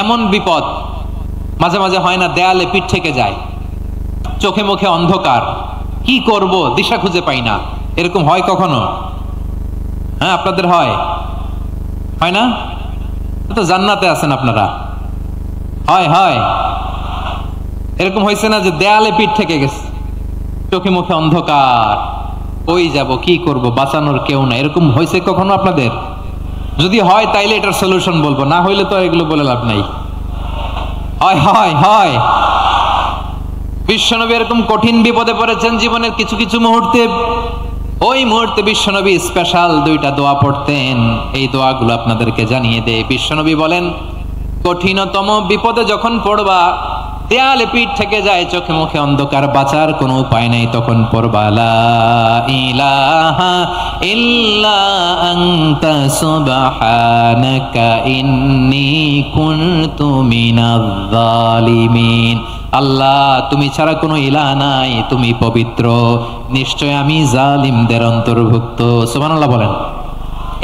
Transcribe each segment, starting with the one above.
এমন বিপদ মাঝে মাঝে হয় না, দেয়ালে পিঠ থেকে যায়, চোখে মুখে অন্ধকার, কি করব দিশা খুঁজে পাই না, এরকম হয় কখনো? হ্যাঁ, আপনাদের হয়? হয় না? তো জান্নাতে আছেন আপনারা। হয় হয় এরকম হয়েছে না যে দেয়ালে পিঠ থেকে গেছে, চোখে মুখে অন্ধকার, ওই যাব, কি করব, বাঁচানোর কেউ না, এরকম হয়েছে কখনো আপনাদের? যদি হয় তাইলে এটার সলিউশন বলবো, না হইলে তো এগুলো বলে লাভ নাই। হয় হয় হয় বিশ্বনবী এরকম কঠিন বিপদে পড়েছেন জীবনের কিছু কিছু মুহূর্তে। ওই মুহূর্তে বিশ্বনবী স্পেশাল দুইটা দোয়া পড়তেন, এই দোয়াগুলো আপনাদেরকে জানিয়ে দেয়। বিশ্বনবী বলেন, কঠিনতম বিপদে যখন পড়বা, দেয়ালে পিঠ থেকে যায়, চোখে মুখে অন্ধকার, বাঁচার কোনো উপায় নাই, তখন পড়বা লা ইলাহা ইল্লা আনতা সুবহানাকা ইন্নী কুনতু মিনাজ জালিমিন। আল্লাহ, তুমি ছাড়া কোনো ইলাহ নাই, তুমি পবিত্র, নিশ্চয় আমি জালিমদের অন্তর্ভুক্ত। সুবহানাল্লাহ বলেন।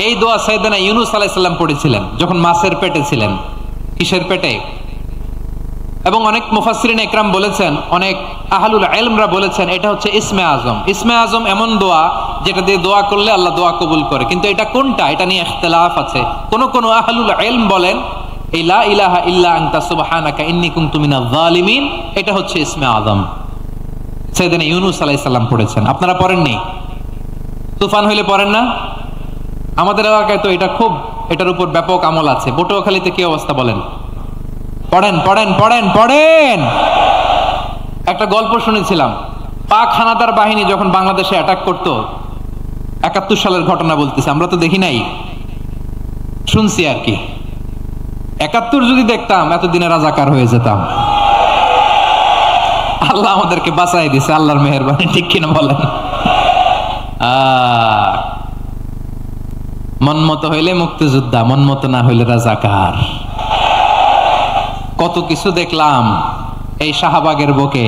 এই দোয়া সাইয়েদনা ইউনূস আলাইহিস সালাম পড়েছিলেন যখন মাছের পেটে ছিলেন। কিসের পেটে? এবং অনেক মুফাসসিরিন ইকরাম বলেছেন, অনেক আহলুল ইলমরা বলেছেন, এটা হচ্ছে ইসমে আজম। ইসমে আজম এমন দোয়া যেটা দিয়ে দোয়া করলে আল্লাহ দোয়া কবুল করে, কিন্তু এটা কোনটা, এটা নিয়ে ইখতিলাফ আছে। কোন কোন আহলুল ইলম বলেন এই লা ইলাহা ইল্লা আনতা সুবহানাকা ইন্নী কুনতু মিনাজ জালিমিন, এটা হচ্ছে ইসমে আজম। সাইয়েদনা ইউনূস আলাইহিস সালাম পড়েছেন, আপনারা পড়েননি? তুফান হইলে পড়েন না? আমাদের এলাকায় তো এটা খুব, এটার উপর ব্যাপক আমল আছে। পটুয়াখালীতে কি অবস্থা বলেন? পড়েন পড়েন পড়েন পড়েন। একটা গল্প শুনেছিলাম, পাক হানাদার বাহিনী যখন বাংলাদেশে অ্যাটাক করত, ৭১ সালের ঘটনা বলতেছে, আমরা তো দেখি নাই, শুনছি আর কি। ৭১ যদি দেখতাম এতদিনে রাজাকার হয়ে যেতাম। আল্লাহ আমাদেরকে বাঁচাই দিছে, আল্লাহর মেহেরবানি, ঠিক কিনা বলেন? মন মতো হইলে মুক্তিযোদ্ধা, মন মতো না হইলে রাজাকার। কত কিছু দেখলাম এই শাহবাগের বুকে।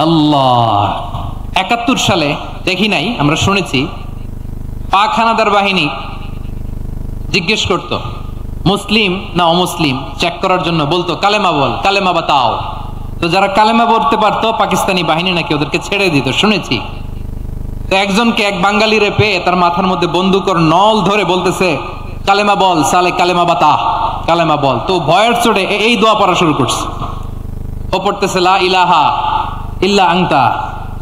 আল্লাহ, ৭১ সালে দেখি নাই, আমরা শুনেছি পাক হানাদার বাহিনী জিজ্ঞেস করত মুসলিম না অমুসলিম চেক করার জন্য, বলতো কালেমা বল, কালেমা বাতাও। তো যারা কালেমা বলতে পারতো পাকিস্তানি বাহিনী নাকি ওদেরকে ছেড়ে দিত, শুনেছি। তো একজনকে, এক বাঙালিরে পেয়ে তার মাথার মধ্যে বন্দুকর নল ধরে বলতেছে কালেমা বল সালে, কালেমা বাতা, কালেমা বল। তো ভয়ের চড়ে এই দোয়া পড়া শুরু করছে। ও পড়তেছে লা ইলাহা ইল্লা আনতা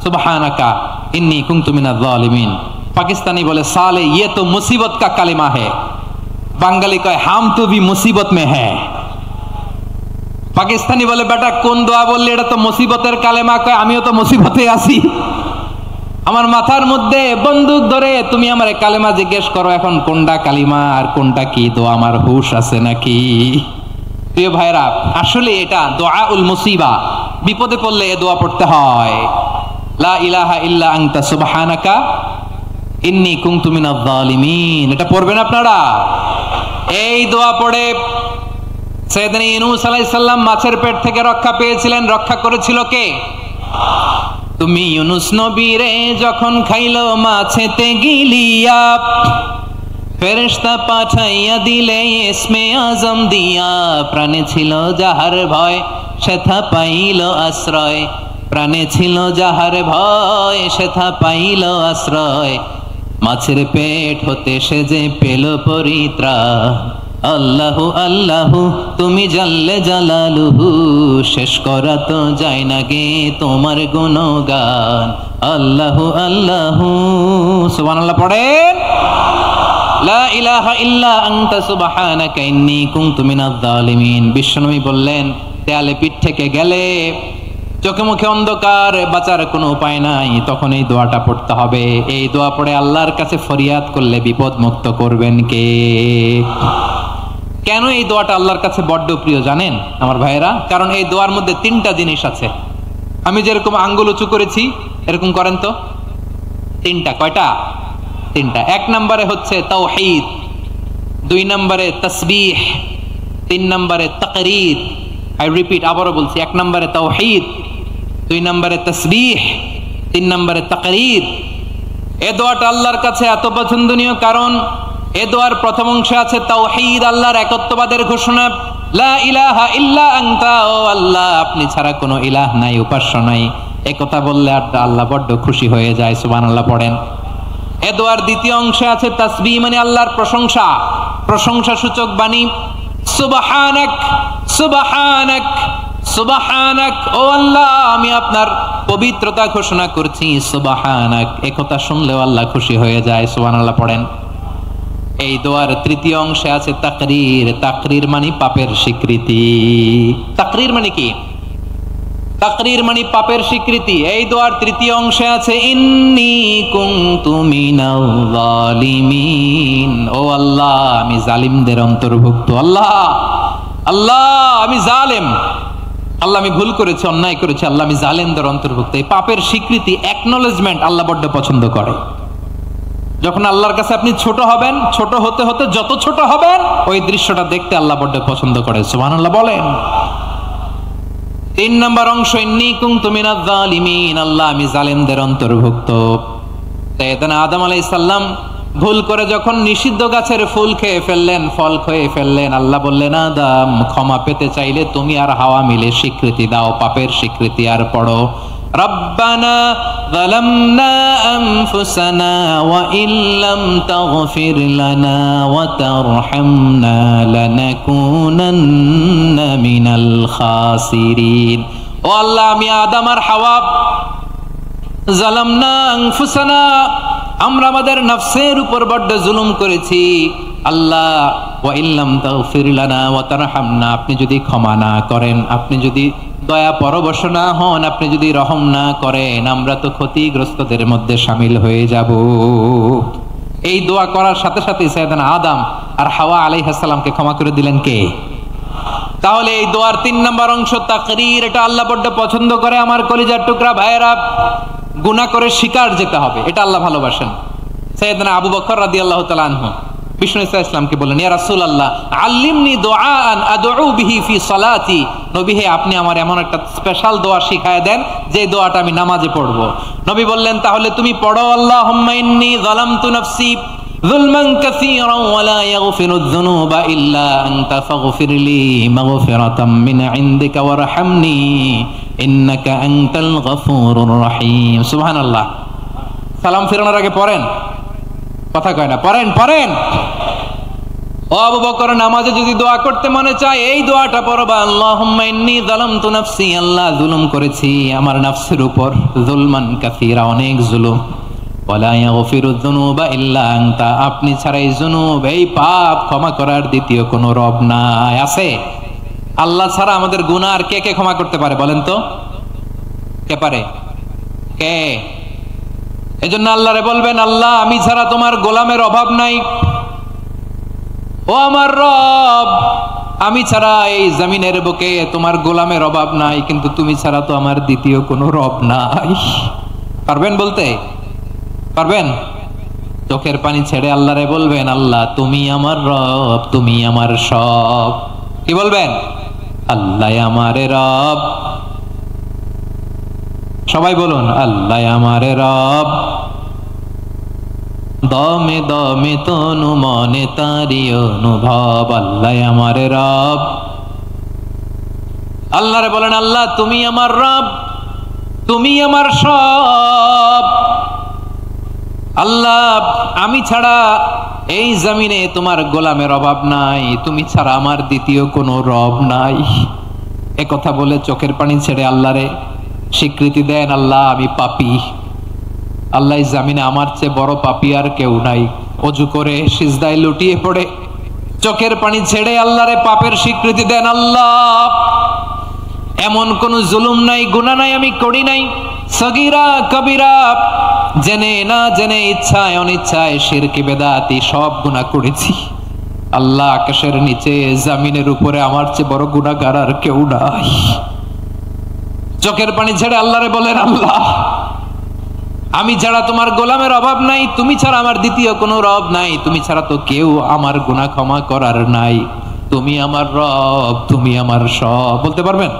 সুবহানাকা ইন্নী কুনতু মিনাজ জালিমিন। পাকিস্তানি বলে সালে ये तो मुसीबत का কালিমা है, বাঙালি কয় হাম তো ভি মুসিবত মে হ্যায়। পাকিস্তানি বলে বেটা কোন দোয়া বললি, এটা তো মুসিবতের কালেমা। কয় আমিও তো মুসিবতে আছি, আমার মাথার মধ্যে বন্দুক ধরে তুমি আমার কালেমা জিজ্ঞেস করো, এখন কোনটা কালিমা আর কোনটা কি দোয়া, আমার হুশ আছে নাকি? প্রিয় ভাইরা, আসলে এটা দুআউল মুসিবা, বিপদে পড়লে এ দোয়া পড়তে হয়, লা ইলাহা ইল্লা আনতা সুবহানাকা ইন্নী কুনতু মিনাজ জালিমিন। এটা পড়বেন আপনারা। এই দোয়া পড়ে সাইয়েদনা ইউনূস আলাইহিস সালাম মাছের পেট থেকে রক্ষা পেয়েছিলেন। রক্ষা করেছিল কে? তুমি ইউনূস নবীরে যখন খাইলো মাছেতে গিলিয়া, ফেরেশতা পাঠাইয়া দিলে ইসমে আজম দিয়া, প্রাণে ছিল যাহার ভয় সেথা পাইল আশ্রয়, প্রাণে ছিল যাহার ভয় সেথা পাইল আশ্রয়, মাছের পেট হতে সে যে পেল পরিত্রাণ। আল্লাহু আল্লাহু তুমি জাল্লে জালালুহু, শেষ করা তো যায় না গে তোমার গুণগান। আল্লাহু আল্লাহু, সুবহানাল্লাহ পড়েন। লা ইলাহা ইল্লা আনতা সুবহানাকা ইন্নী কুনতু মিনাজ জালিমিন। বিশ্বনবী বললেন, দেয়ালে পিঠ থেকে গেলে, চোখে মুখে অন্ধকার, বাঁচার কোনো উপায় নাই, তখন এই দোয়াটা পড়তে হবে। এই দোয়া পড়ে আল্লাহর কাছে ফরিয়াদ করলে বিপদ মুক্ত করবেন কে? কেন এই দোয়াটা আল্লাহর কাছে বড্ড প্রিয় জানেন আমার ভাইয়েরা? কারণ এই দোয়ার মধ্যে 3টা জিনিস আছে। আমি যেরকম আঙ্গুল উঁচু করেছি এরকম করেন তো। 3টা। কয়টা? 3টা। 1 নম্বরে হচ্ছে তাওহীদ, 2 নম্বরে তাসবিহ, 3 নম্বরে তাকরীর। আই রিপিট, আবারও বলছি, 1 নম্বরে তাওহীদ, 2 নম্বরে তাসবিহ, 3 নম্বরে তাকরীর। এই দোয়াটা আল্লাহর কাছে এত পছন্দনীয় কারণ এ দোয়ার প্রথম অংশে আছে তাওহীদ, আল্লাহর একত্ববাদের ঘোষণা। লা ইলাহা ইল্লা আনতা, ও আল্লাহ আপনি ছাড়া কোনো ইলাহ নাই, উপাস্য নাই। একথা বললে আল্লাহ বড্ড খুশি হয়ে যায়, সুবহানাল্লাহ পড়েন। এ দোয়ার দ্বিতীয় অংশে আছে তাসবিহ, মানে আল্লাহর প্রশংসা, প্রশংসা সূচক বাণী। সুবহানাক সুবহানাক সুবহানাক, ও আল্লাহ আমি আপনার পবিত্রতা ঘোষণা করছি, সুবহানাক। একথা শুনলেও আল্লাহ খুশি হয়ে যায়, সুবহানাল্লাহ পড়েন। এই দোয়ার তৃতীয় অংশে আছে তাকরীর, তাকরীর মানে পাপের স্বীকৃতি। তাকরীর মানে কি? তাকরীর মানে পাপের স্বীকৃতি। এই দোয়ার তৃতীয় অংশে আছে ইন্নী কুনতু মিনাল জালিমিন, ও আল্লাহ আমি জালিমদের অন্তর্ভুক্ত। আল্লাহ আল্লাহ আমি জালেম, আল্লাহ আমি ভুল করেছি, অন্যায় করেছি, আল্লাহ আমি জালেমদের অন্তর্ভুক্ত। এই পাপের স্বীকৃতি, অ্যাকনলেজমেন্ট আল্লাহ বড্ড পছন্দ করে। যখন আল্লাহর কাছে আপনি ছোট হবেন, ছোট হতে হতে যত ছোট হবেন, ওই দৃশ্যটা দেখতে আল্লাহ বড্ড পছন্দ করে, সুবহানাল্লাহ বলেন। 3 নম্বর অংশ ইন্নী কুনতু মিনাজ জালিমিন, আল্লাহ আমি জালেমদের অন্তর্ভুক্ত। সাইয়েদনা আদম আলাইহিস সালাম ভুল করে যখন নিষিদ্ধ গাছের ফুল খেয়ে ফেললেন, ফল খেয়ে ফেললেন, আল্লাহ বললেন আদম ক্ষমা পেতে চাইলে তুমি আর হাওয়া মিলে স্বীকৃতি দাও, পাপের স্বীকৃতি। আর পড়ো রব্বানা যালামনা আনফুসানা ওয়া ইল্লাম তাগফির লানা ওয়া তারহামনা লানাকুনান্না মিনাল খাসিরিন। ও আল্লাহ আমি আদম আর হাওয়া যালামনা আনফুসানা, আমরা আমাদের নফসের উপর বড্ড জুলুম করেছি। আল্লাহ ওয়া ইল্লাম তাগফির লানা ওয়া তারহামনা, আপনি যদি ক্ষমা না করেন, আপনি যদি দয়া পরবশ না হন, আপনি যদি রহম না করেন, আমরা তো ক্ষতিগ্রস্তদের মধ্যে শামিল হয়ে যাব। এই দোয়া করার সাথে সাথে সাইয়েদনা আদম আর হাওয়া আলাইহিস সালামকে ক্ষমা করে দিলেন কে? তাহলে এই দোয়ার 3 নম্বর অংশ তাকরীর, এটা আল্লাহ বড্ড পছন্দ করে। আমার কলিজার টুকরা ভাইয়েরা, গুনাহ করে শিকার যেতে হবে, এটা আল্লাহ ভালোবাসেন। সাইয়েদনা আবু বকর রাদিয়াল্লাহু তাআলা আনহু বিষ্ণু ইসা ইসলামকে বললেন, ইয়া রাসূলুল্লাহ আল্লিমনি দুআআন আদউ বিহি ফি সালাতি, নবী হে আপনি আমার এমন একটা স্পেশাল দোয়া শিখায় দেন যে দোয়াটা আমি নামাজে পড়ব। নবী বললেন, তাহলে তুমি পড়ো আল্লাহুম্মা ইন্নী যালামতু নাফসি যুলমান কাসীরান ওয়া লা ইয়াগফিরুয যুনুবা ইল্লা আনতা ফাগফিরলি মাগফিরাতাম মিন ইনদিকা ওয়ারহামনি ইন্নাকা আনতাল গফুরুর রহিম। সুবহানাল্লাহ। সালাম ফেরানোর আগে পড়েন, কথা কয় না, পড়েন পড়েন। ও আবু বকর, নামাজে যদি দোয়া করতে মনে চায় এই দোয়াটা পড়বা, আল্লাহুম্মা ইন্নী যালামতু নাফসি, আল্লাহ জুলুম করেছি আমার নফসের উপর, যুলমান কাসীরা অনেক জুলুম, ওয়া লা ইয়াগফিরুয যুনুবা ইল্লা আনতা, আপনি ছাড়া এই জুনুব, এই পাপ ক্ষমা করার দ্বিতীয় কোনো রব নাই। আছে? আল্লাহ ছাড়া আমাদের গুনাহ আর কে কে ক্ষমা করতে পারে বলেন তো? কে পারে? কে? এজন্য আল্লাহরে বলবেন, আল্লাহ আমি ছাড়া তোমার গোলামের অভাব নাই, ও আমার রব আমি ছাড়া এই জমিনের বুকে তোমার গোলামের অভাব নাই, কিন্তু তুমি ছাড়া তো আমার দ্বিতীয় কোনো রব নাই। পারবেন বলতে? পারবেন? চোখের পানি ছেড়ে আল্লাহরে বলবেন, আল্লাহ তুমি আমার রব, তুমি আমার সব। কি বলবেন? আল্লাহ আমারে রব। সবাই বলুন, আল্লাহ আমারে রব, দমে দমে তনু মনে তারি অনুভব, আল্লাহ আমারে রব। আল্লাহরে বলেন, আল্লাহ তুমি আমার রব, তুমি আমার সব। আল্লাহ আমি ছাড়া এই জমিনে তোমার গোলামের অভাব নাই, তুমি ছাড়া আমার দ্বিতীয় কোনো রব নাই। এ কথা বলে চোখের পানি ছেড়ে আল্লাহরে স্বীকৃতি দেন, আল্লাহ আমি পাপী, আল্লাহ জামিনে আমার চেয়ে বড় পাপী আর কেউ নাই। অজু করে সিজদায় লুটিয়ে পড়ে চোখের পানি ছেড়ে আল্লাহরে পাপের স্বীকৃতি দেন, আল্লাহ এমন কোন জুলুম নাই, গুনাহ নাই আমি করি নাই, সগীরা কবিরা, জেনে না জেনে, ইচ্ছায় অনিচ্ছায়, শিরকি বেদাতি সব গুনাহ করেছি। আল্লাহ আকাশের নিচে জমিনের উপরে আমার চেয়ে বড় গুনাহগার আর কেউ নাই। চোখের পানি ছেড়ে আল্লাহরে বলেন, আল্লাহ আমি ছাড়া তোমার গোলামের অভাব নাই, তুমি ছাড়া আমার দ্বিতীয় কোনো রব নাই, তুমি ছাড়া তো কেউ আমার গুনাহ ক্ষমা করার নাই, তুমি আমার রব, তুমি আমার সব। বলতে পারবেন?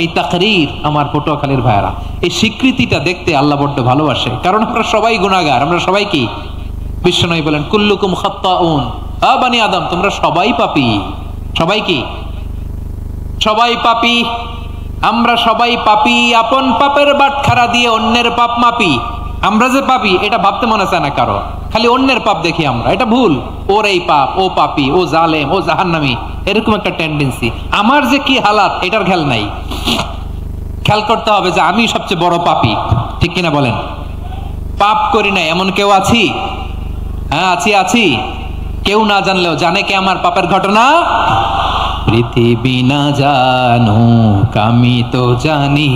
এই তাকরীর আমার পটুয়াখালীর ভাইরা, এই স্বীকৃতিটা দেখতে আল্লাহ বড্ড ভালোবাসে, কারণ আমরা সবাই গুনাহগার, আমরা সবাই কি বিশ্বনবী বলেন কুল্লুকুম খাত্তাউন, বানি আদম তোমরা সবাই পাপী। সবাই কি? সবাই পাপী। আমরা সবাই পাপী, আপন পাপের বাটখারা দিয়ে অন্যের পাপ মাপি। আমরা যে পাপী এটা ভাবতে মনে চায় না কারো, খালি অন্যের পাপ দেখি আমরা, এটা ভুল। ওর এই পাপ, ও পাপী, ও জালেম, ও জাহান্নামী, এরকম একটা টেন্ডেন্সি। আমার যে কি হালাত এটার খেয়াল নাই। খেয়াল করতে হবে যে আমি সবচেয়ে বড় পাপী, ঠিক কিনা বলেন? পাপ করি নাই এমন কেউ আছি? হ্যাঁ আছি। কেউ না জানলেও জানে কে আমার পাপের ঘটনা? পৃথিবী না জানুক আমি তো জানি,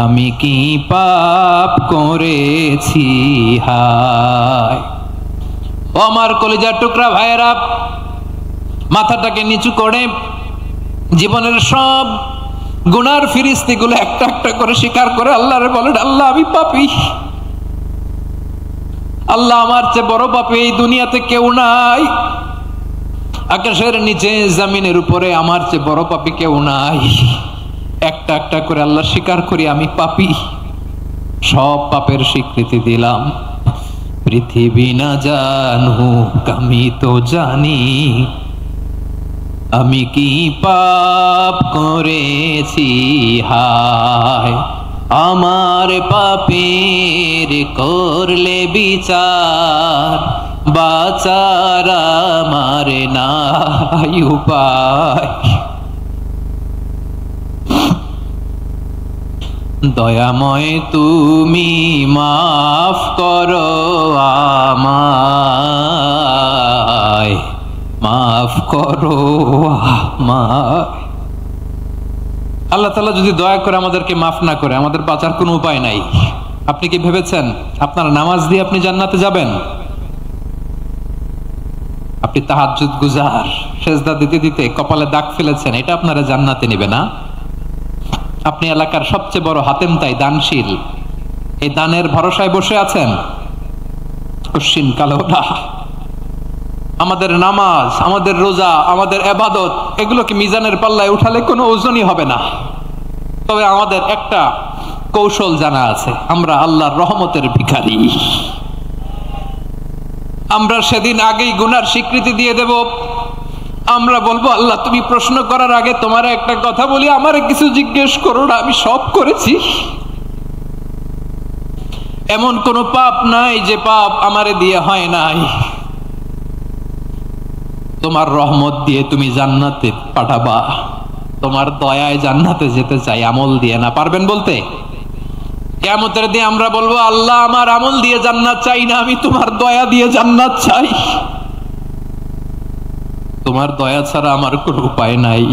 আমি কি পাপ করেছি হায়। ও আমার কলিজার টুকরা ভাইয়েরা, মাথাটাকে নিচু করে জীবনের সব গুনার ফিরিস্তিগুলো একটা একটা করে স্বীকার করে আল্লাহরে বলেন, আল্লাহ আমি পাপী। আল্লাহ আমার চেয়ে বড় পাপী এই দুনিয়াতে কেউ নাই। আকাশের নিচে জমিনের উপরে আমার চেয়ে বড় পাপী কেউ নাই। একটা একটা করে আল্লাহ স্বীকার করি আমি পাপী, সব পাপের স্বীকৃতি দিলাম। পৃথিবী না জানুক আমি তো জানি, আমি কি পাপ করেছি হায়। আমার পাপের করলে বিচার, বাঁচার আমার নাই উপায়। দয়াময় তুমি মাফ করো আমায়, মাফ করো আমায়। আল্লাহ তাআলা যদি দয়া করে আমাদেরকে মাফ না করে, আমাদের বাঁচার কোনো উপায় নাই। আপনি কি ভেবেছেন আপনার নামাজ দিয়ে আপনি জান্নাতে যাবেন? আপনি তাহাজ্জুদ গুজার, সেজদা দিতে দিতে কপালে দাগ ফেলেছেন, এটা আপনারা জান্নাতে নেবে না? আপনি এলাকার সবচেয়ে বড় হাতেম তাই দানশীল, এই দানের ভরসায় বসে আছেন, কশিন কালো না। আমাদের নামাজ, আমাদের রোজা, আমাদের ইবাদত, এগুলোকে মিজানের পাল্লায় উঠালে কোনো ওজনই হবে না। তবে আমাদের একটা কৌশল জানা আছে, আমরা আল্লাহর রহমতের ভিখারি। আমরা সেদিন আগেই গুনার স্বীকৃতি দিয়ে দেব। আমরা বলবো, আল্লাহ তুমি প্রশ্ন করার আগে তোমার একটা কথা বলি, আমারে কিছু জিজ্ঞেস করো না, আমি সব করেছি। এমন কোন পাপ নাই যে পাপ আমারে দিয়ে হয় নাই। তোমার রহমত দিয়ে তুমি জান্নাতে পাঠাবা, তোমার দয়ায় জান্নাতে যেতে চাই, আমল দিয়ে না। পারবেন বলতে? কিয়ামতের দিন আমরা বলবো, আল্লাহ আমার আমল দিয়ে জান্নাত চাই না, আমি তোমার দয়া দিয়ে জান্নাত চাই। তোমার দয়া ছাড়া আমার কোনো উপায় নাই।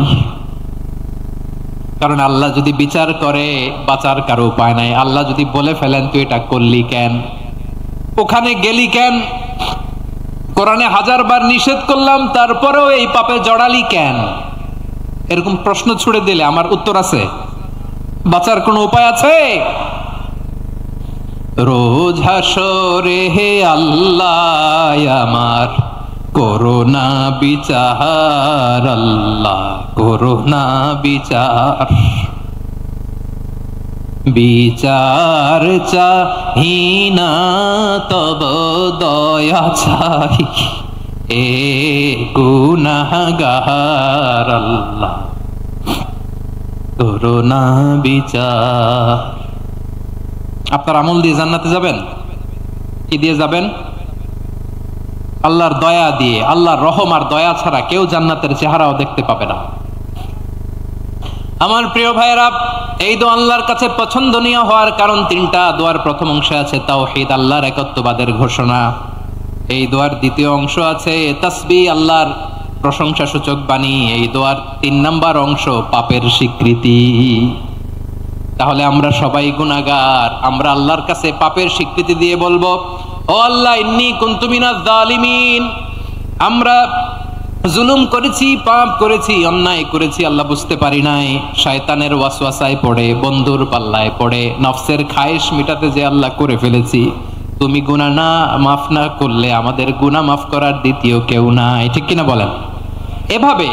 কারণ আল্লাহ যদি বিচার করে বাঁচার কারো উপায় নাই। আল্লাহ যদি বলে ফেলেন তুই এটা করলি কেন, ওখানে গেলি কেন, কোরআনে 1000 বার নিষেধ করলাম তারপরেও এই পাপে জড়ালি কেন, এরকম প্রশ্ন ছুড়ে দিলে আমার উত্তর আছে? বাঁচার কোনো উপায় আছে? রোজ হাসরে হে আল্লাহ আমার করোনা বিচার, আল্লাহ করোনা বিচার। বিচার চাহি না তব দয়া চাই, এ গুনাহগার আল্লাহ করোনা বিচার। আপনার আমল দিয়ে জান্নাতে যাবেন? কি দিয়ে যাবেন? আল্লাহর দয়া দিয়ে। আল্লাহর রহম আর দয়া ছাড়া কেউ জান্নাতের চেহারাও দেখতে পাবে না। আমার প্রিয় ভাইয়েরা, এই দোয়া আল্লাহর কাছে পছন্দনীয় হওয়ার কারণ 3টা। দোয়ার প্রথম অংশে আছে তাওহীদ, আল্লাহর একত্ববাদের ঘোষণা। এই দোয়ার দ্বিতীয় অংশ আছে তাসবিহ, আল্লাহর প্রশংসা সূচক বাণী। এই দোয়ার 3 নাম্বার অংশ পাপের স্বীকৃতি। তাহলে আমরা সবাই গুনাহগার। আমরা আল্লাহর কাছে পাপের স্বীকৃতি দিয়ে বলবো, ও আল্লাহ ইন্নী কুনতু মিনাজ জালিমিন, আমরা জুলুম করেছি, পাপ করেছি, অন্যায় করেছি, আল্লাহ বুঝতে পারি নাই। শয়তানের ওয়াসওয়াসায় পড়ে, বন্ধুর পাল্লায় পড়ে, নফসের খায়েশ মিটাতে যে আল্লাহ করে ফেলেছি। তুমি গুনাহ না মাফ না করলে আমাদের গুনাহ মাফ করার দ্বিতীয় কেউ নাই, ঠিক কিনা বলেন? এভাবে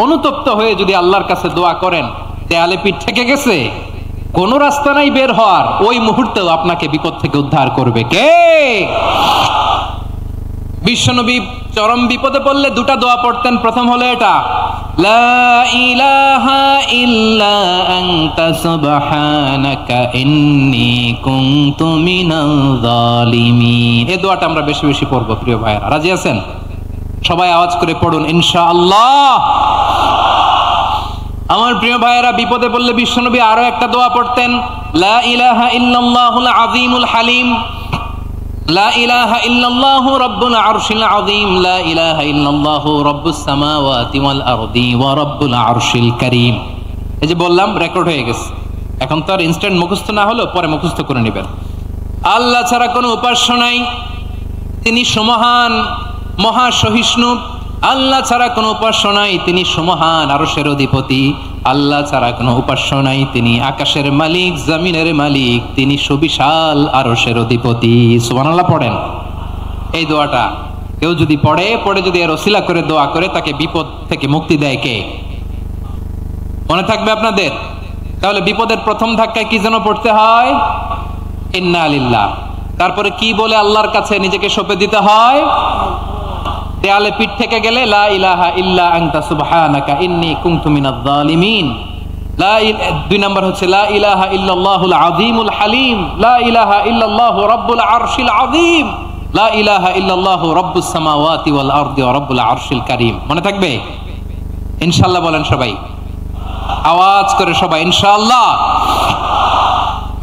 অনুতপ্ত হয়ে যদি আল্লাহর কাছে দোয়া করেন, দেয়ালে পিঠ থেকে গেছে, কোনো রাস্তা নাই বের হওয়ার, ওই মুহূর্তেও আপনাকে বিপদ থেকে উদ্ধার করবে কে? বিশ্বনবী চরম বিপদে পড়লে দুটা দোয়া পড়তেন। প্রথম হলো এটা, লা ইলাহা ইল্লা আনতা সুবহানাকা ইন্নী কুনতু মিনাল জালিমিন। এই দোয়াটা আমরা বেশি বেশি পড়বো প্রিয় ভাইরা, রাজি আছেন? সবাই আওয়াজ করে পড়ুন ইনশাআল্লাহ। আমার প্রিয় ভাইয়েরা, বিপদে পড়লে বিশ্বনবী আরো একটা দোয়া পড়তেন, লা ইলাহা ইল্লাল্লাহুল আযীমুল হালিম, লা ইলাহা ইল্লাল্লাহু রাব্বুল আরশিল আযীম, লা ইলাহা ইল্লাল্লাহু রাব্বুস সামাওয়াতি ওয়াল আরদি ওয়া রাব্বুল আরশিল কারীম। এই যে বললাম, রেকর্ড হয়ে গেছে, এখন তো আর ইনস্ট্যান্ট মুখস্থ না হলো, পরে মুখস্থ করে নেবেন। আল্লাহ ছাড়া কোনো উপাস্য নাই, তিনি সমহান মহা সহিষ্ণু। আল্লাহ ছাড়া কোনো উপাস্য নাই, তিনি সমহান আরশের অধিপতি। আল্লাহ ছাড়া কোনো উপাস্য নাই, তিনি আকাশের মালিক, জমিনের মালিক, তিনি সুবিশাল আরশের অধিপতি। সুবহানাল্লাহ পড়েন। এই দোয়াটা কেউ যদি পড়ে যদি এর ওসিলা করে দোয়া করে, তাকে বিপদ থেকে মুক্তি দেয় কে? মনে থাকবে আপনাদের? তাহলে বিপদের প্রথম ধাক্কায় কি যেন পড়তে হয়? ইন্না লিল্লাহ। তারপরে কি বলে আল্লাহর কাছে নিজেকে সঁপে দিতে হয়? দেয়ালে পিঠ থেকে গেলে লা ইলাহা ইল্লা আনতা সুবহানাকা ইন্নী কুনতু মিনাজ জালিমিন। দুই নাম্বার হচ্ছে লা ইলাহা ইল্লাল্লাহুল আযীমুল হালিম, লা ইলাহা ইল্লাল্লাহু রাব্বুল আরশিল আযীম, লা ইলাহা ইল্লাল্লাহু রাব্বুস সামাওয়াতি ওয়াল আরদি ওয়া রাব্বুল আরশিল কারীম। মনে থাকবে? ইনশাআল্লাহ বলেন সবাই, আওয়াজ করে সবাই ইনশাআল্লাহ।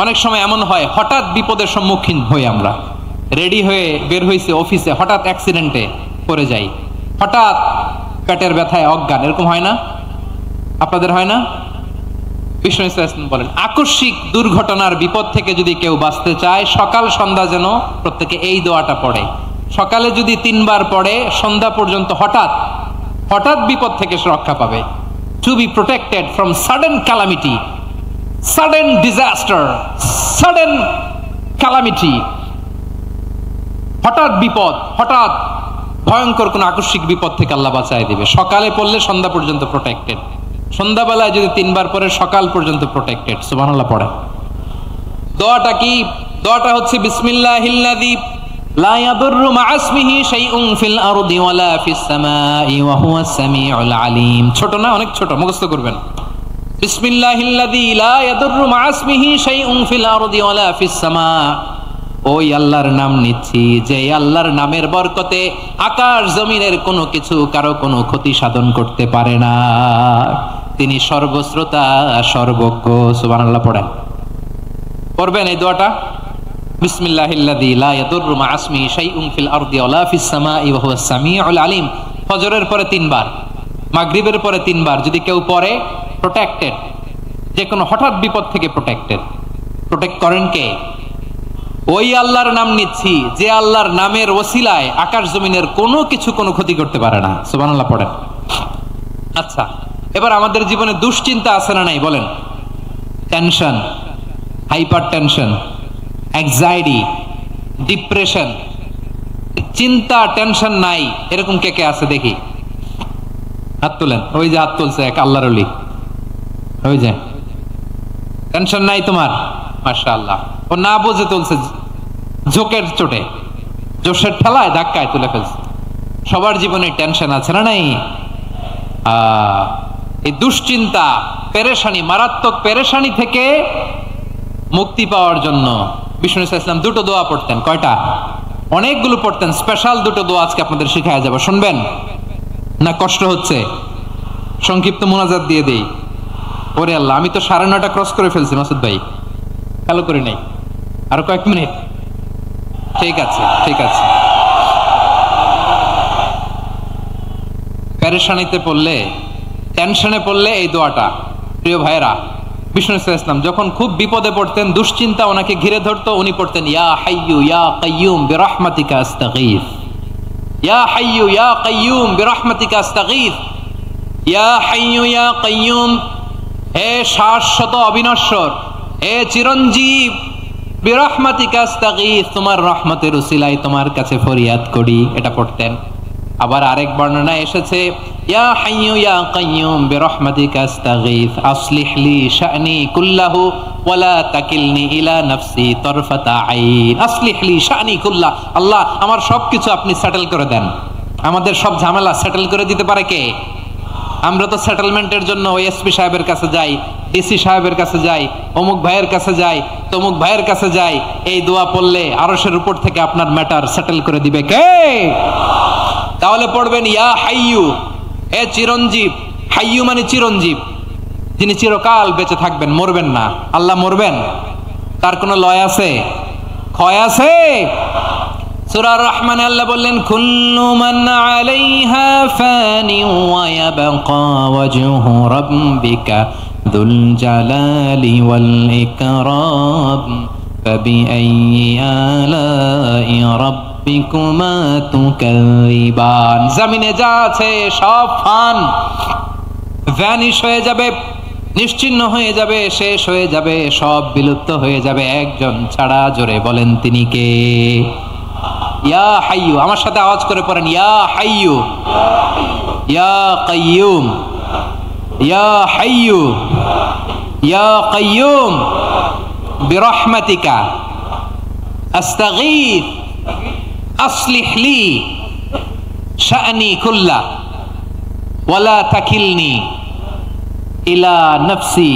অনেক সময় এমন হয়, হঠাৎ বিপদের সম্মুখীন হই আমরা, রেডি হয়ে বের হইছে অফিসে, হঠাৎ অ্যাক্সিডেন্টে পড়ে যাই, হঠাৎ পেটের ব্যথায় অজ্ঞান, এরকম হয় না? আপনাদের হয় না? বিষ্ণু ইসলাম বলেন, আকস্মিক দুর্ঘটনার বিপদ থেকে যদি কেউ বাঁচতে চায়, সকাল সন্ধ্যা যেন প্রত্যেকে এই দোয়াটা পড়ে। সকালে যদি 3 বার পড়ে, সন্ধ্যা পর্যন্ত হঠাৎ হঠাৎ বিপদ থেকে সে রক্ষা পাবে। To be protected from sudden calamity, sudden disaster, sudden calamity, হঠাৎ বিপদ, হঠাৎ ভয়ঙ্কর কোন আকস্মিক বিপদ থেকে আল্লাহ বাঁচায় দিবে। সকালে পড়লে সন্ধ্যা পর্যন্ত প্রোটেক্টেড, সন্ধ্যাবেলায় যদি 3 বার পরে সকাল পর্যন্ত প্রোটেক্টেড। সুবহানাল্লাহ পড়ে। দোয়াটা কি? দোয়াটা হচ্ছে বিসমিল্লাহিল্লাযী লা ইয়াদুররু মা ইসমিহি শাইউন ফিল আরদি ওয়ালা ফিস সামাই ওয়া হুয়াস সামিউল আলিম। ছোট না? অনেক ছোট, মুখস্থ করবেন। বিসমিল্লাহিল্লাযী লা ইয়াদুররু মা ইসমিহি শাইউন ফিল আরদি ওয়ালা ফিস সামা। ওই আল্লাহর নাম নিচ্ছি, যে আল্লাহর নামের বরকতে আকাশ জমিনের কোনো কিছু কারো কোনো ক্ষতি সাধন করতে পারে না। তিনি সর্বশ্রোতা, সর্বজ্ঞ। সুবহানাল্লাহ পড়েন। পড়বেন এই দোয়াটা, বিসমিল্লাহিল্লাযী লা ইয়াদুররু মা ইসমিহি শাইউন ফিল আরদি ওয়ালা ফিস সামাই ওয়া হুয়াস সামিউল আলিম। ফজরের পরে 3 বার, মাগরিবের পরে 3 বার যদি কেউ পড়ে, প্রোটেক্টেড, যে কোনো হঠাৎ বিপদ থেকে প্রোটেক্টেড। প্রোটেক্ট করেন কে? ওই আল্লাহর নাম নিচ্ছি, যে আল্লাহর নামের ওসিলায় আকাশ জমিনের কোনো কিছু কোনো ক্ষতি করতে পারে না। সুবহানাল্লাহ পড়েন। আচ্ছা, এবার আমাদের জীবনে দুশ্চিন্তা আছে না নাই বলেন? Tension, hyper tension, anxiety, depression, চিন্তা টেনশন নাই এরকম কে কে আছে দেখি? হাত তোলেন। ওই যে হাত তুলছে এক আল্লাহর ওলি, ওই যে। টেনশন নাই তোমার? মাশাআল্লাহ। ও না বুঝে তুলছে, ঝোঁকের চোটে, জোশের ঠেলায় ধাক্কায় তুলে ফেলছে। সবার জীবনে টেনশন আছে না নাই? এই দুশ্চিন্তা, পেরেশানি, মারাত্মক পেরেশানি থেকে মুক্তি পাওয়ার জন্য বিষ্ণু ইসলাম 2টো দোয়া পড়তেন। কয়টা? অনেকগুলো পড়তেন। স্পেশাল 2টো দোয়া আজকে আপনাদের শিখায়া যাব, শুনবেন না? কষ্ট হচ্ছে? সংক্ষিপ্ত মুনাজাত দিয়ে দেই। ওরে আল্লাহ, আমি তো 9:30 ক্রস করে ফেলছি মাসুদ ভাই, খেয়াল করি নাই। আরো কয়েক মিনিট? ঠিক আছে, ঠিক আছে। পেরেশানিতে পড়লে, টেনশনে পড়লে এই দোয়াটা, প্রিয় ভাইরা, বিষ্ণু ইসলাম যখন খুব বিপদে পড়তেন, দুশ্চিন্তা ওনাকে ঘিরে ধরতো, উনি পড়তেন ইয়া হাইয়্যু ইয়া কাইয়্যুম বিরহমাতিকা আস্তাগীথ, ইয়া হাইয়্যু ইয়া কাইয়্যুম বিরহমাতিকা আস্তাগীথ, ইয়া হাইয়্যু ইয়া কাইয়্যুম, হে শাশ্বত অবিনশ্বর, হে চিরঞ্জীব, বিরহমাতিকা আস্তাগীথ, তোমার রহমতের উসিলায় তোমার কাছে ফরিয়াদ করি। এটা পড়তেন। আবার আরেক বর্ণনায় এসেছে ইয়া হাইয়ু ইয়া কাইয়ুম বিরহমাতিকা আস্তাগীথ আসলিহ লি শা'নি কুল্লাহু ওয়ালা তাকিলনি ইলা নাফসি তারফাতা আইন। আসলিহ লি শা'নি কুল্লাহ, আল্লাহ আমার সবকিছু আপনি সেটেল করে দেন। আমাদের সব ঝামেলা সেটেল করে দিতে পারে কে? আমরা তো সেটেলমেন্টের জন্য ওই এসপি সাহেবের কাছে যাই, ডিসি সাহেবের কাছে যাই, অমুক ভাইয়ের কাছে যাই, তমুক ভাইয়ের কাছে যাই। এই দোয়া পড়লে আরশের উপর থেকে আপনার ম্যাটার সেটেল করে দিবে কে? তাহলে পড়বেন ইয়া হাইয়ু, হে চিরঞ্জীব। হাইয়ু মানে চিরঞ্জীব, যিনি চিরকাল বেঁচে থাকবেন, মরবেন না। আল্লাহ মরবেন? তার কোনো লয় আছে? ক্ষয় আছে? সূরা রহমানে আল্লাহ বললেন কুল্লু মান আলাইহা ফানি ওয়া ইয়াবকা ওয়াজহু রাব্বিকা যুল জালালি ওয়াল ইকরাম ফাবিআইয়ি আলাই রাব্বিকুমা তুকাযিবান। জমিনে যা আছে সব ফান, ভ্যানিশ হয়ে যাবে, নিশ্চিহ্ন হয়ে যাবে, শেষ হয়ে যাবে, সব বিলুপ্ত হয়ে যাবে একজন ছাড়া। জোরে বলেন তিনি কে? ইয়া হাইয়ু। আমার সাথে আওয়াজ করে পড়েন ইয়া হাইয়ু ইয়া কাইয়ুম ইয়া হাইয়ু ইয়া কাইয়ুম বিরহমাতিকা আস্তাগীথ আসলিহ লি শা'নি কুল্লাহ ওয়ালা তাকিলনি ইলা নাফসি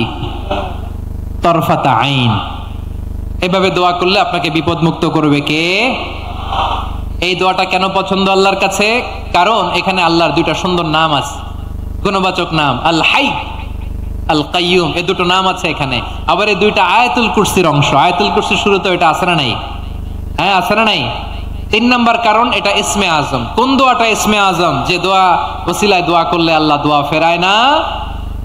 তারফাতা আইন। এভাবে দোয়া করলে আপনাকে বিপদ মুক্ত করবে কে? এই দোয়াটা কেন পছন্দ আল্লাহর কাছে? কারণ এখানে আল্লাহর দুইটা সুন্দর নাম আছে, গুণবাচক নাম, আল হাই, আল কাইয়ুম, এই দুটো নাম আছে এখানে। আবার এই দুইটা আয়াতুল কুরসির অংশ। আয়াতুল কুরসির শুরুতে এটা আছে না নাই? হ্যাঁ, আছে না নাই? 3 নাম্বার কারণ এটা ইসমে আজম। কোন দোয়াটা ইসমে আজম? যে দোয়া ওসিলায় দোয়া করলে আল্লাহ দোয়া ফেরায় না।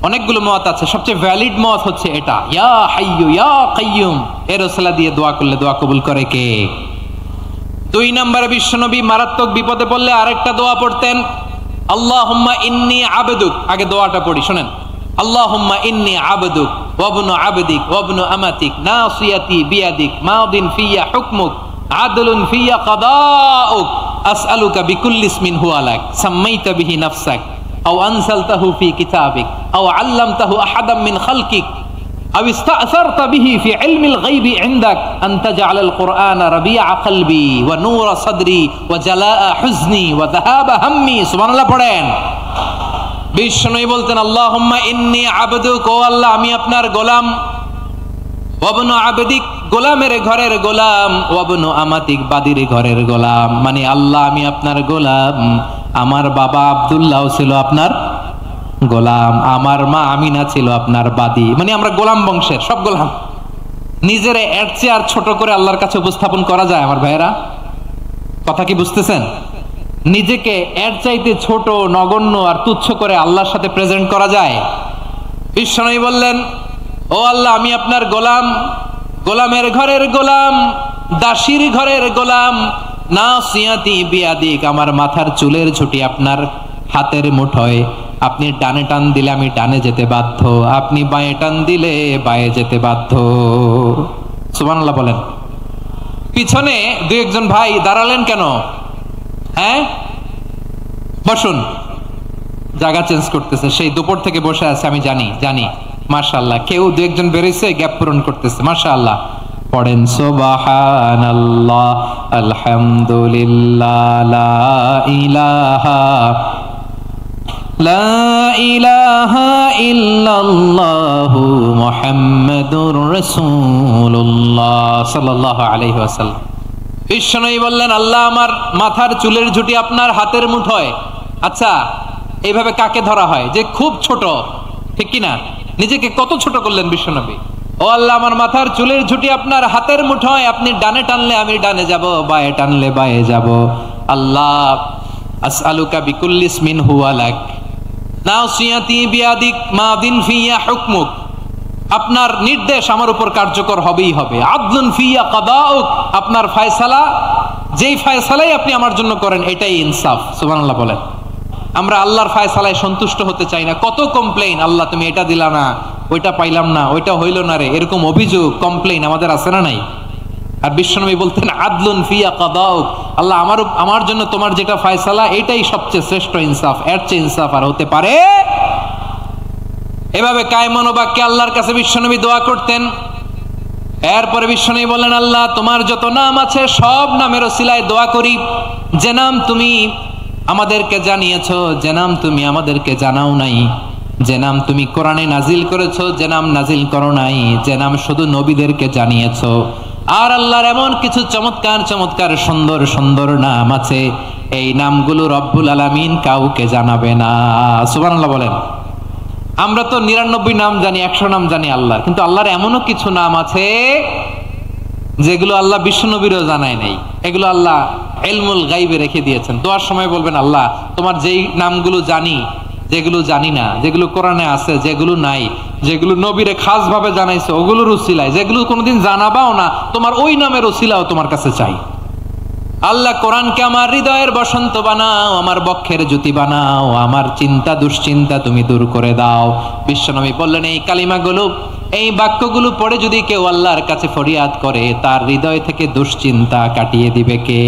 অনেকগুলো মত আছে, সবচেয়ে ভ্যালিড মত হচ্ছে এটা, ইয়া হাইয়ু ইয়া কাইয়ুম। এর ওসিলা দিয়ে দোয়া করলে দোয়া কবুল করে কে? 2 নম্বরে বিশ্বনবী মারাত্মক বিপদে পড়লে আরেকটা দোয়া পড়তেন, আল্লাহুম্মা ইন্নী আবদুক। আগে দোয়াটা পড়ি, শুনেন। আল্লাহুম্মা ইন্নী আবদুক ওয়া ইবনু আবদিক ওয়া ইবনু আমাতিক নাসিয়াতি বিয়াদিক মাদিন ফিয়া হুকমুক আদলুন ফিয়া কাদাউক আসআলুকা বিকুল্লি ইসমিন হুয়া লাক সাম্মাইতা বিহি নাফসাক আও আনসালতাহু ফি কিতাবিক আও আল্লামতাহু আহাদাম মিন খালকিক أو استأثرت به في علم الغيب عندك أن تجعل القرآن ربيع قلبي ونور صدري وجلاء حزني وذهاب همي। سبحان الله পড়েন। বিশ্বনবী বলতেন আল্লাহুম্মা ইন্নী আবদুক, ও আল্লাহ আমি আপনার গোলাম, ওয়াবনু আবদিক, গোলামের ঘরের গোলাম, ওয়াবনু আমাতিক, বাদির ঘরের গোলাম। মানে আল্লাহ আমি আপনার গোলাম। আমার বাবা আব্দুল্লাহ ছিল আপনার গোলাম, আমার মা আমিনা ছিল আপনার বাদী। মানে আমরা গোলাম বংশের, সব গোলাম। নিজের এর চেয়ে আর ছোট করে আল্লাহর কাছে উপস্থাপন করা যায় আমার ভাইয়েরা? কথা কি বুঝতেছেন? নিজেকে এর চাইতে ছোট, নগণ্য আর তুচ্ছ করে আল্লাহর সাথে প্রেজেন্ট করা যায়? বিশ্বনবী বললেন, ও আল্লাহ আমি আপনার গোলাম, গোলামের ঘরের গোলাম, দাসীর ঘরের গোলাম, নাসিয়াতি বিয়াদিক, আমার মাথার চুলের ঝুঁটি আপনার হাতের মুঠোয়। আপনি ডানে টান দিলে আমি ডানে যেতে বাধ্য, আপনি বাঁয়ে টান দিলে বাঁয়ে যেতে বাধ্য। সুবহানাল্লাহ বলেন। পিছনে 2-1 ভাই দাঁড়ালেন কেন? হ্যাঁ, বসুন। জায়গা চেঞ্জ করতেছে, সেই দুপুর থেকে বসে আছে আমি জানি। মাশাআল্লাহ, কেউ 2-1 বেরিয়েছে, গ্যাপ পূরণ করতেছে। মাশাআল্লাহ। পড়েন সুবহানাল্লাহ আলহামদুলিল্লাহ লা ইলাহা লা ইলাহা ইল্লাল্লাহু মুহাম্মাদুর রাসূলুল্লাহ সাল্লাল্লাহু আলাইহি ওয়াসাল্লাম। বিশ্বনবী বললেন, আল্লাহ আমার মাথার চুলের ঝুঁটি আপনার হাতের মুঠোয়। আচ্ছা, এইভাবে কাকে ধরা হয়? যে খুব ছোট, ঠিক কি না? নিজেকে কত ছোট করলেন বিশ্বনবী। ও আল্লাহ আমার মাথার চুলের ঝুঁটি আপনার হাতের মুঠোয়, আপনি ডানে টানলে আমি ডানে যাব, বাঁয়ে টানলে বাঁয়ে যাব। আল্লাহ আসআলুকা বিকুল্লি ইসমিন হুয়া লাক নাসিয়াতি বিয়াদিক মাদিন ফিয়া হুকমুক, আপনার নির্দেশ আমার উপর কার্যকর হবেই হবে। আদলুন ফিয়া কাদাউক, আপনার ফয়সালা, যেই ফয়সালাই আপনি আমার জন্য করেন এটাই ইনসাফ। সুবহানাল্লাহ বলেন। আমরা আল্লাহর ফয়সালায় সন্তুষ্ট হতে চাই না। কত কমপ্লেইন, আল্লাহ তুমি এটা দিলা না, ওইটা পাইলাম না, ওইটা হইল না রে, এরকম অভিযোগ, কমপ্লেইন আমাদের আছে না নাই? আর বিশ্বনবী বলতেন আদলুন ফিয়া কাদাউক, আল্লাহ আমার জন্য তোমার যেটা ফয়সালা এটাই সবচেয়ে শ্রেষ্ঠ ইনসাফ, এর চেয়ে ইনসাফ আর হতে পারে। এভাবে কায়মন বাক্যে আল্লাহর কাছে বিশ্বনবী দোয়া করতেন। এরপরে বিশ্বনবী বললেন, আল্লাহ তোমার যত নাম আছে সব নামের ওসিলায় দোয়া করি, যে নাম তুমি আমাদেরকে জানিয়েছো, যে নাম তুমি আমাদেরকে জানাও নাই, যে নাম তুমি কোরআনে নাজিল করেছো, যে নাম নাজিল করো নাই, যে নাম শুধু নবীদেরকে জানিয়েছো। আর আল্লাহর এমন কিছু চমৎকার চমৎকার সুন্দর সুন্দর নাম আছে, এই নামগুলো রব্বুল আলামিন কাউকে জানাবে না। সুবহানাল্লাহ বলেন। আমরা তো 99 নাম জানি, 100 নাম জানি আল্লাহর, কিন্তু আল্লাহর এমনও কিছু নাম আছে যেগুলো আল্লাহ বিশ্বনবীরও জানায় নাই। এগুলো আল্লাহ ইলমুল গায়বে রেখে দিয়েছেন। দোয়ার সময় বলবেন, আল্লাহ তোমার যেই নামগুলো জানি, যেগুলো জানি না, যেগুলো কোরআনে আছে, যেগুলো নাই, যেগুলো নবীরে খাস ভাবে জানাইছে ওগুলোর উসিলায়, যেগুলো কোনোদিন জানাবাও না তোমার ওই নামের উসিলাও তোমার কাছে চাই। আল্লাহ কোরআনকে আমার হৃদয়ের বসন্ত বানাও, আমার বক্ষের জ্যোতি বানাও, আমার চিন্তা দুশ্চিন্তা তুমি দূর করে দাও। বিশ্বনবী বললেন, এই কালিমাগুলো, এই বাক্যগুলো পড়ে যদি কেউ আল্লাহর কাছে ফরিয়াদ করে, তার হৃদয় থেকে দুশ্চিন্তা কাটিয়ে দিবে কে?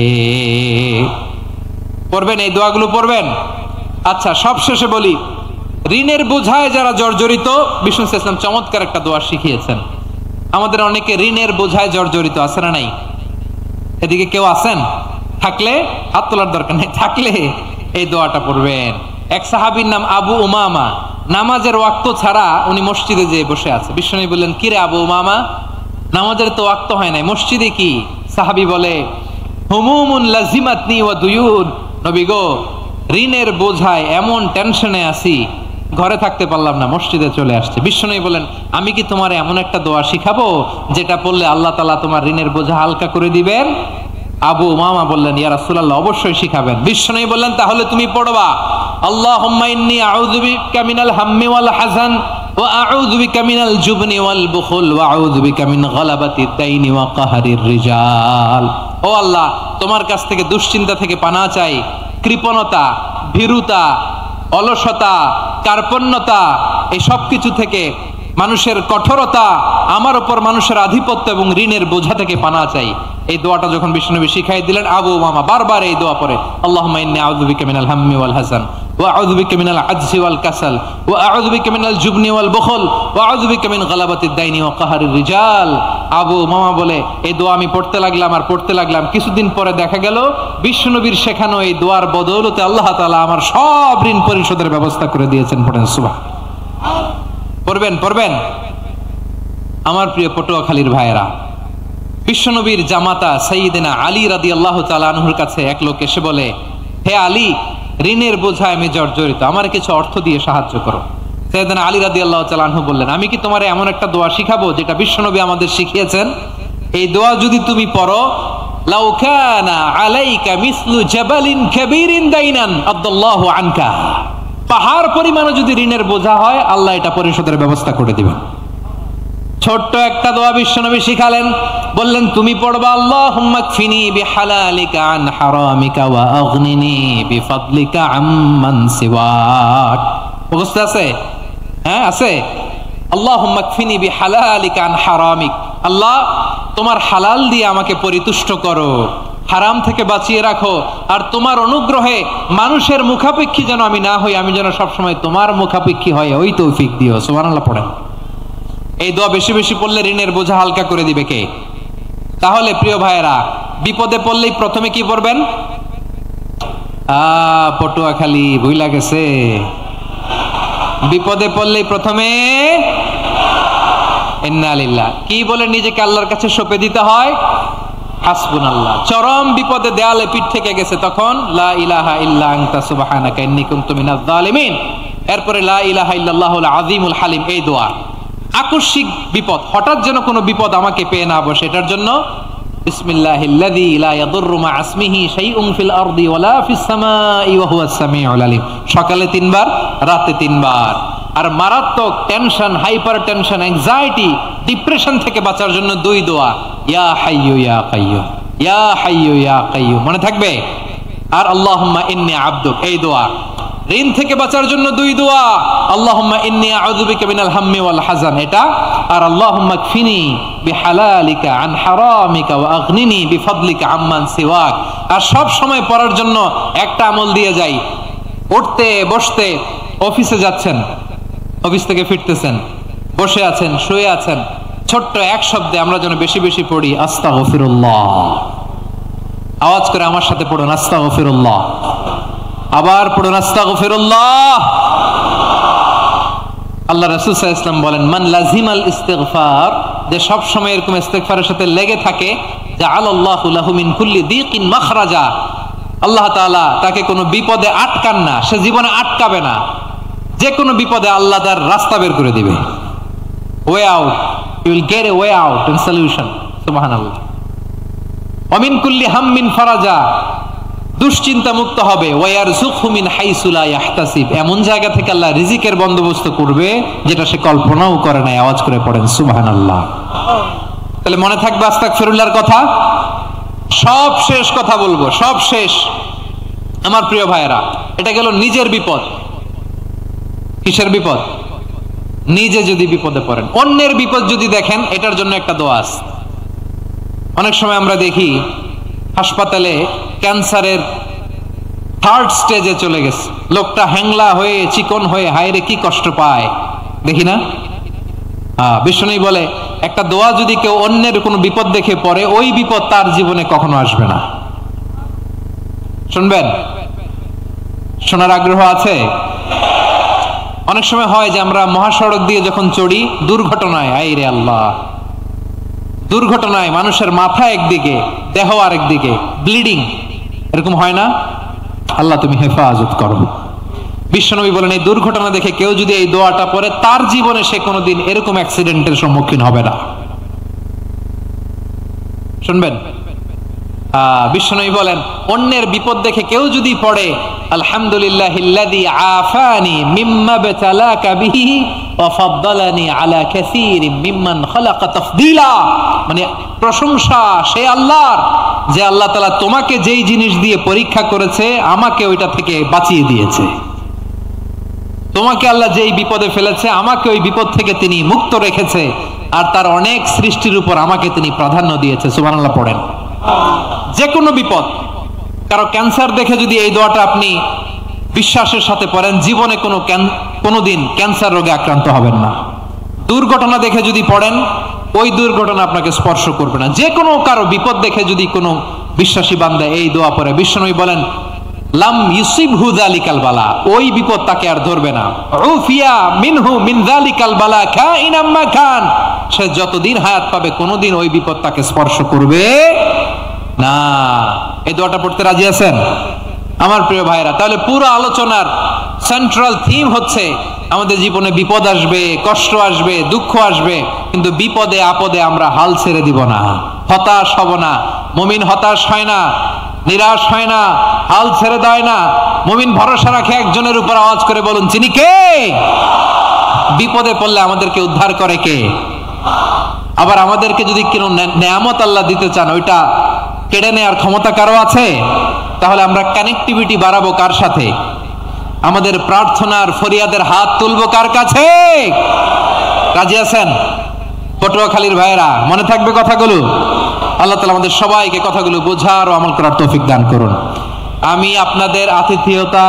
পড়বেন, এই দোয়াগুলো পড়বেন। আচ্ছা, সবশেষে বলি, ঋণের বোঝায় যারা জর্জরিত, বিষ্ণু ইসলাম চমৎকার একটা দোয়া শিখিয়েছেন। আমাদের অনেকে ঋণের বোঝায় জর্জরিত, আছে না নাই? এদিকে কেউ আছেন? থাকলে হাত তোলার দরকার নেই, থাকলে এই দোয়াটা পড়বেন। এক সাহাবীর নাম আবু উমামা, নামাজের ওয়াক্ত ছাড়া উনি মসজিদে যেয়ে বসে আছে। বিষ্ণু বললেন, কি রে আবু উমামা, নামাজের তো ওয়াক্ত হয় নাই, মসজিদে কি? সাহাবী বলে, হুমুমুন লাজিমাতনি ওয়া দুয়ুন, নবী গো ঋণের বোঝায় এমন টেনশনে আছি, ঘরে থাকতে পারলাম না, মসজিদে চলে আসছে। বিশ্বনবী বলেন, আমি কি তোমার এমন একটা দোয়া শিখাবো যেটা পড়লে আল্লাহ তাআলা তোমার ঋণের বোঝা হালকা করে দিবেন? আবু উমামা বললেন, ইয়া রাসূলুল্লাহ, অবশ্যই শিখাবেন। বিশ্বনবী বললেন, তাহলে তুমি পড়বা, আল্লাহুম্মা ইন্নী আউযু বিকা মিনাল হাম্মি ওয়াল হাযান ওয়া আউযু বিকা মিনাল জুবনি ওয়াল বুখল ওয়া আউযু বিকা মিন গালাবাতিদ দাইনি ওয়া কাহরির রিজাল। ও আল্লাহ, তোমার কাছ থেকে দুশ্চিন্তা থেকে পানাহ চাই, কৃপণতা, ভীরুতা, অলসতা, কার্পণ্যতা, এই সব কিছু থেকে, মানুষের কঠোরতা, আমার উপর মানুষের আধিপত্য এবং ঋণের বোঝা থেকে পানাহ চাই। এই দোয়াটা যখন বিশ্বনবী শিখাই দিলেন, আবু উমামা বারবার এই দোয়া পড়ে, আল্লাহুম্মা ইন্নী আউযু বিকা মিনাল হাম্মি ওয়াল হাযান ওয়া আউযু বিকা মিনাল আজজি ওয়াল কাসাল ওয়া আউযু বিকা মিনাল জুবনি ওয়াল বুখল ওয়া আউযু বিকা মিন গালাবাতিদ দাইনি ওয়া কাহরির রিজাল। আবু উমামা বলে, এই দোয়া আমি পড়তে লাগলাম আর পড়তে লাগলাম, কিছুদিন পরে দেখা গেল বিশ্বনবীর শেখানো এই দোয়ার বদৌলতে আল্লাহ তাআলা আমার সব ঋণ পরিশোধের ব্যবস্থা করে দিয়েছেন। পড়েন সুবহানাল্লাহ। পড়বেন পড়বেন। আমার প্রিয় পটুয়াখালীর ভাইয়েরা, বিশ্বনবীর জামাতা সাইয়্যিদিনা আলী রাদিয়াল্লাহু তাআলা আনহুর কাছে এক লোক এসে বলে, হে আলী, ঋণের বোঝায় আমি জর্জরিত, আমার কিছু অর্থ দিয়ে সাহায্য করো। সাইয়্যিদিনা আলী রাদিয়াল্লাহু তাআলা আনহু বললেন, আমি কি তোমার এমন একটা দোয়া শিখাবো যেটা বিশ্বনবী আমাদের শিখিয়েছেন? এই দোয়া যদি তুমি পড়ো, লাউ কানা আলাইকা মিসলু জাবালিন কাবীরিন দাইনান আদাল্লাহু আনকা, পাহাড় পরিমাণও যদি ঋণের বোঝা হয়, আল্লাহ এটা পরিশোধের ব্যবস্থা করে দিবেন। ছোট্ট একটা দোয়া বিশ্বনবী শিখালেন, বললেন, তুমি পড়বা, আল্লাহুম্মা কফিনি বিহালালিকা আন হারামিকা ওয়া আগনিনি বিফাদলিকা আম্মান সিওয়াক। মুখস্থ আছে? হ্যাঁ আছে। আল্লাহুম্মা কফিনি বিহালালিকা আন হারামিক, আল্লাহ তোমার হালাল দিয়ে আমাকে পরিতুষ্ট করো, হারাম থেকে বাঁচিয়ে রাখো, আর তোমার অনুগ্রহে মানুষের মুখাপেক্ষী যেন আমি না হই, আমি যেন সবসময় তোমার মুখাপেক্ষী হয়, ওই তৌফিক দিও। সুবহানাল্লাহ পড়েন। এই দোয়া বেশি বেশি পড়লে ঋণের বোঝা হালকা করে দিবে কে? তাহলে প্রিয় ভাইয়েরা, বিপদে পড়লেই প্রথমে কি পড়বেন? পটুয়াখালী ভুইলা গেছে, বিপদে পড়লেই প্রথমে ইন্না লিল্লাহ কি বলে নিজেকে আল্লাহর কাছে সঁপে দিতে হয়? হাসবুনাল্লাহ। চরম বিপদে দেয়ালে পিঠ থেকে গেছে, তখন লা ইলাহা ইল্লা আনতা সুবহানাকা ইন্নী কুনতু মিনাজ জালিমিন। এরপরে লা ইলাহা ইল্লাল্লাহুল আযীমুল হালিম, এই দোয়া। আকস্মিক বিপদ, হঠাৎ যেন কোনো বিপদ আমাকে পেয়ে না বসে, এটার জন্য বিসমিল্লাহিল্লাযী লা ইয়াদুররু মা ইসমিহি শাইউন ফিল আরদি ওয়ালা ফিস সামাই ওয়া হুয়াস সামিউল আলিম। সকালে 3 বার, রাতে 3 বার। আর মারাত্মক tension, hyper tension, anxiety, depression থেকে বাঁচার জন্য 2 দোয়া, ইয়া হাইয়্যু ইয়া কাইয়্যুম, ইয়া হাইয়্যু ইয়া কাইয়্যুম, মনে থাকবে? আর আল্লাহুম্মা ইন্নী আবদুক, এই দোয়া। ঋণ থেকে বাঁচার জন্য দুই দোয়া, আল্লাহুম্মা ইন্নী আউযু বিকা মিনাল হাম্মি ওয়াল হাযান, এটা, আর আল্লাহুম্মা কফিনি বিহালালিকা আন হারামিকা ওয়া আগনিনি বিফাদলিকা আম্মান সিওয়াক। আর সব সময় পড়ার জন্য একটা আমল দিয়ে যাই, উঠতে বসতে, অফিসে যাচ্ছেন, অফিস থেকে ফিরতেছেন, বসে আছেন, শুয়ে আছেন, ছোট্ট এক শব্দে আমরা যেন বেশি বেশি পড়ি আস্তাগফিরুল্লাহ। আওয়াজ করে আমার সাথে পড়ুন আস্তাগফিরুল্লাহ, আবার পড়ুন আস্তাগফিরুল্লাহ। আল্লাহ রাসূল সাল্লাল্লাহু আলাইহি ওয়াসাল্লাম বলেন, মান লাজিমাল ইস্তিগফার, যে সব সময় এরকম ইস্তিগফারের সাথে লেগে থাকে, জাআলাল্লাহু লাহু মিন কুল্লি দিকিন মাখরাজা, আল্লাহ তাআলা তাকে কোনো বিপদে আটকান না, সে জীবনে আটকাবে না, যে কোনো বিপদে আল্লাহ তার রাস্তা বের করে দিবে, way out, you will get a way out and solution. সুবহানাল্লাহ। ওয়া মিন কুল্লি হাম্মিন ফারাজা, দুশ্চিন্তা মুক্ত হবে, ওয়ারযুকহু মিন হাইসু লা ইয়াহতাসিব, এমন জায়গা থেকে আল্লাহ রিজিকের বন্দোবস্ত করবে যেটা সে কল্পনাও করে নাই। আওয়াজ করে পড়েন সুবহানাল্লাহ। তাহলে মনে থাকবে আস্তাগফিরুল্লাহর কথা। সব শেষ কথা বলবো, সব শেষ আমার প্রিয় ভাইয়েরা, এটা গেল নিজের বিপদ। কিসের বিপদ? নিজে যদি বিপদে পড়েন, অন্যের বিপদ যদি দেখেন, এটার জন্য একটা দোয়া আছে। অনেক সময় আমরা দেখি হাসপাতালে ক্যান্সারের থার্ড স্টেজে চলে গেছে, লোকটা হ্যাংলা হয়ে চিকন হয়ে হায়রে কি কষ্ট পায়, দেখি না? বিষ্ণু বলে একটা দোয়া যদি কেউ অন্যের কোনো বিপদ দেখে পড়ে, ওই বিপদ তার জীবনে কখনো আসবে না। শুনবেন? শোনার আগ্রহ আছে? অনেক সময় হয় যে আমরা মহাসড়ক দিয়ে যখন চড়ি, দুর্ঘটনায়, আইরে আল্লাহ, দুর্ঘটনায় মানুষের মাথা একদিকে, দেহ আরেকদিকে, ব্লিডিং, এরকম হয় না? আল্লাহ তুমি হেফাজত করো। বিশ্বনবী বলেন, এই দুর্ঘটনা দেখে কেউ যদি এই দোয়াটা পড়ে, তার জীবনে সে কোনোদিন এরকম অ্যাক্সিডেন্টের সম্মুখীন হবে না। শুনবেন? বিশ্বনবী বলেন, অন্যের বিপদ দেখে কেউ যদি পড়ে, আলহামদুলিল্লাহিল্লাযী আফানি মিম্মা বাতালাকা বিহি ওয়া ফাদ্দালানি আলা কাসীরিম মিম্মান খালাকা তাফদীলা, মানে প্রশংসা সে আল্লাহর, যে আল্লাহ তাআলা তোমাকে যেই জিনিস দিয়ে পরীক্ষা করেছে, আমাকে ওইটা থেকে বাঁচিয়ে দিয়েছে। তোমাকে আল্লাহ যেই বিপদে ফেলেছে, আমাকে ওই বিপদ থেকে তিনি মুক্ত রেখেছে, আর তার অনেক সৃষ্টির উপর আমাকে তিনি প্রাধান্য দিয়েছে। সুবহানাল্লাহ পড়েন। যে কোনো বিপদ, কারো ক্যান্সার দেখে যদি এই দোয়াটা আপনি বিশ্বাসের সাথে পড়েন, জীবনে কোনোদিন ক্যান্সার রোগে আক্রান্ত হবেন না। দুর্ঘটনা দেখে যদি পড়েন, ওই দুর্ঘটনা আপনাকে স্পর্শ করবে না। যে কোনো কারো বিপদ দেখে যদি কোনো বিশ্বাসী বান্দা এই দোয়া পড়ে, বিশ্বনবী বলেন, লাম ইউসিবহু যালিকাল বালা, ওই বিপদ তাকে আর ধরবে না। উফিয়া মিনহু মিন যালিকাল বালা কাইনাম মা কান, সে যতদিন হায়াত পাবে কোনোদিন ওই বিপদ তাকে স্পর্শ করবে না। এই দোয়াটা পড়তে রাজি আছেন আমার প্রিয় ভাইরা? তাহলে পুরো আলোচনার সেন্ট্রাল থিম হচ্ছে, আমাদের জীবনে বিপদ আসবে, কষ্ট আসবে, দুঃখ আসবে, কিন্তু বিপদে আপদে আমরা হাল ছেড়ে দিব না, হতাশ হব না। মুমিন হতাশ হয় না, নিরাশ হয় না, হাল ছেড়ে দেয় না। মুমিন ভরসা রাখে একজনের উপর। আওয়াজ করে বলুন, চিনি কে? বিপদে পড়লে আমাদেরকে উদ্ধার করে কে? আবার আমাদেরকে যদি কোনো নেয়ামত আল্লাহ দিতে চান, ওইটা কেড়ে নেওয়ার ক্ষমতা কারো আছে? তাহলে আমরা কানেক্টিভিটি বাড়াবো কার সাথে? আমাদের প্রার্থনার ফরিয়াদের হাত তুলবো কার কাছে? রাজি আছেন পটুয়াখালীর ভাইয়েরা? মনে থাকবে কথাগুলো? আল্লাহ তাআলা আমাদের সবাইকে কথাগুলো বোঝার ও আমল করার তৌফিক দান করুন। আমি আপনাদের আতিথেয়তা,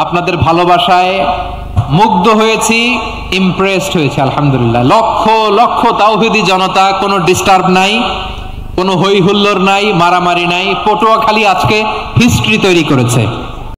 আপনাদের ভালোবাসায় মুগ্ধ হয়েছি, ইমপ্রেসড হয়েছি। আলহামদুলিল্লাহ। লক্ষ লক্ষ তাওহীদি জনতা, কোনো ডিস্টার্ব নাই, কোনো হই হুল্লোড় নাই, মারামারি নাই। পটুয়াখালী আজকে হিস্ট্রি তৈরি করেছে।